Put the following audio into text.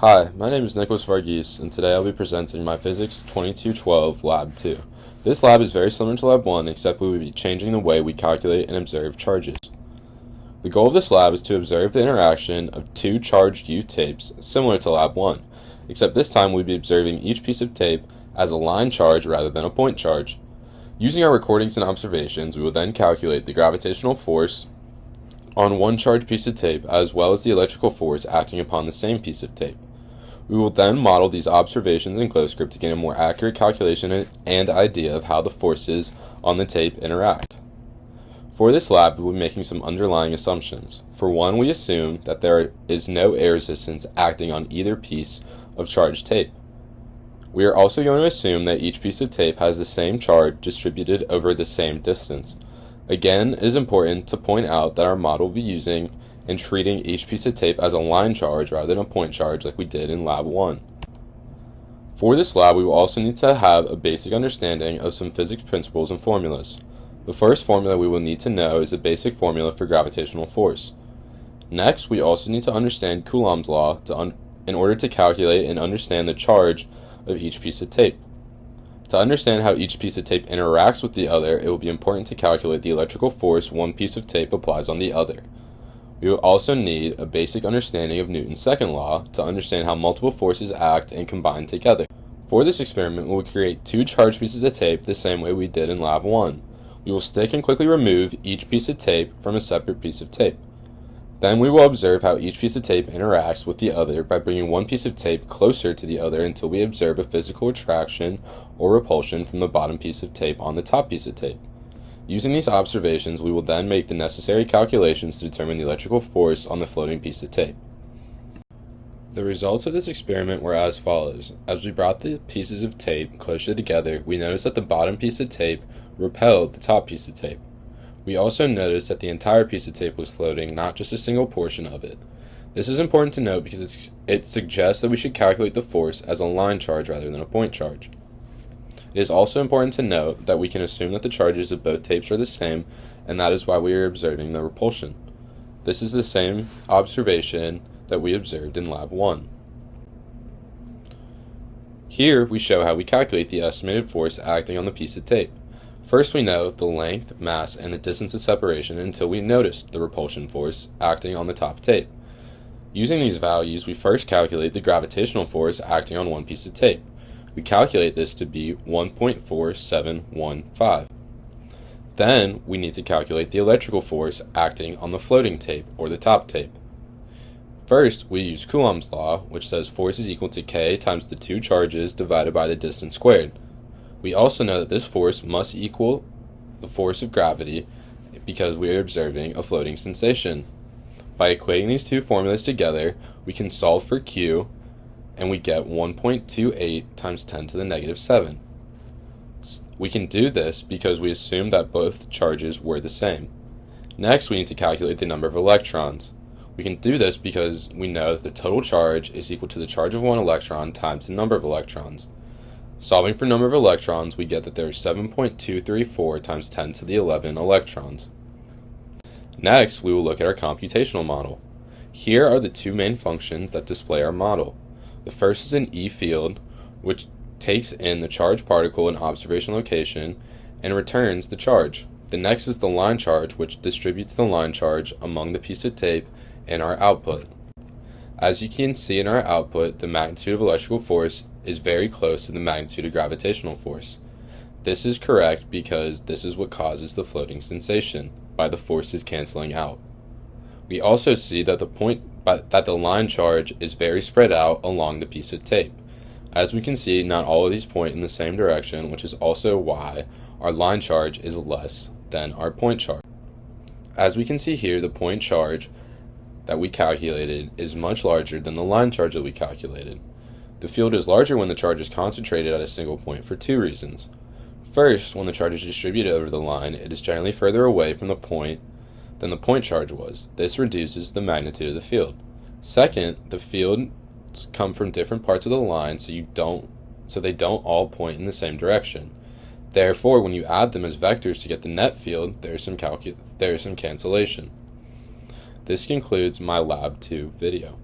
Hi, my name is Nicholas Varghese, and today I'll be presenting my Physics 2212 Lab 2. This lab is very similar to Lab 1, except we will be changing the way we calculate and observe charges. The goal of this lab is to observe the interaction of two charged U tapes, similar to Lab 1, except this time we'll be observing each piece of tape as a line charge rather than a point charge. Using our recordings and observations, we will then calculate the gravitational force on one charged piece of tape as well as the electrical force acting upon the same piece of tape. We will then model these observations in ClosScript to gain a more accurate calculation and idea of how the forces on the tape interact. For this lab, we will be making some underlying assumptions. For one, we assume that there is no air resistance acting on either piece of charged tape. We are also going to assume that each piece of tape has the same charge distributed over the same distance. Again, it is important to point out that our model will be using and treating each piece of tape as a line charge rather than a point charge like we did in Lab 1. For this lab, we will also need to have a basic understanding of some physics principles and formulas. The first formula we will need to know is the basic formula for gravitational force. Next, we also need to understand Coulomb's law in order to calculate and understand the charge of each piece of tape. To understand how each piece of tape interacts with the other, it will be important to calculate the electrical force one piece of tape applies on the other. We will also need a basic understanding of Newton's second law to understand how multiple forces act and combine together. For this experiment, we will create two charged pieces of tape the same way we did in Lab 1. We will stick and quickly remove each piece of tape from a separate piece of tape. Then we will observe how each piece of tape interacts with the other by bringing one piece of tape closer to the other until we observe a physical attraction or repulsion from the bottom piece of tape on the top piece of tape. Using these observations, we will then make the necessary calculations to determine the electrical force on the floating piece of tape. The results of this experiment were as follows. As we brought the pieces of tape closer together, we noticed that the bottom piece of tape repelled the top piece of tape. We also noticed that the entire piece of tape was floating, not just a single portion of it. This is important to note because it suggests that we should calculate the force as a line charge rather than a point charge. It is also important to note that we can assume that the charges of both tapes are the same, and that is why we are observing the repulsion. This is the same observation that we observed in Lab 1. Here we show how we calculate the estimated force acting on the piece of tape. First, we know the length, mass, and the distance of separation until we notice the repulsion force acting on the top tape. Using these values, we first calculate the gravitational force acting on one piece of tape. We calculate this to be 1.4715. Then we need to calculate the electrical force acting on the floating tape or the top tape. First, we use Coulomb's law, which says force is equal to K times the two charges divided by the distance squared. We also know that this force must equal the force of gravity because we are observing a floating sensation. By equating these two formulas together, we can solve for Q, and we get 1.28 times 10 to the negative 7. We can do this because we assume that both charges were the same. Next, we need to calculate the number of electrons. We can do this because we know that the total charge is equal to the charge of one electron times the number of electrons. Solving for number of electrons, we get that there are 7.234 times 10 to the 11 electrons. Next, we will look at our computational model. Here are the two main functions that display our model. The first is an E field, which takes in the charged particle in observation location and returns the charge. The next is the line charge, which distributes the line charge among the piece of tape and our output. As you can see in our output, the magnitude of electrical force is very close to the magnitude of gravitational force. This is correct because this is what causes the floating sensation, by the forces canceling out. We also see that the line charge is very spread out along the piece of tape. As we can see, not all of these point in the same direction, which is also why our line charge is less than our point charge. As we can see here, the point charge that we calculated is much larger than the line charge that we calculated. The field is larger when the charge is concentrated at a single point for two reasons. First, when the charge is distributed over the line, it is generally further away from the point than the point charge was. This reduces the magnitude of the field. Second, the fields come from different parts of the line, so they don't all point in the same direction. Therefore, when you add them as vectors to get the net field, there is some cancellation. This concludes my Lab 2 video.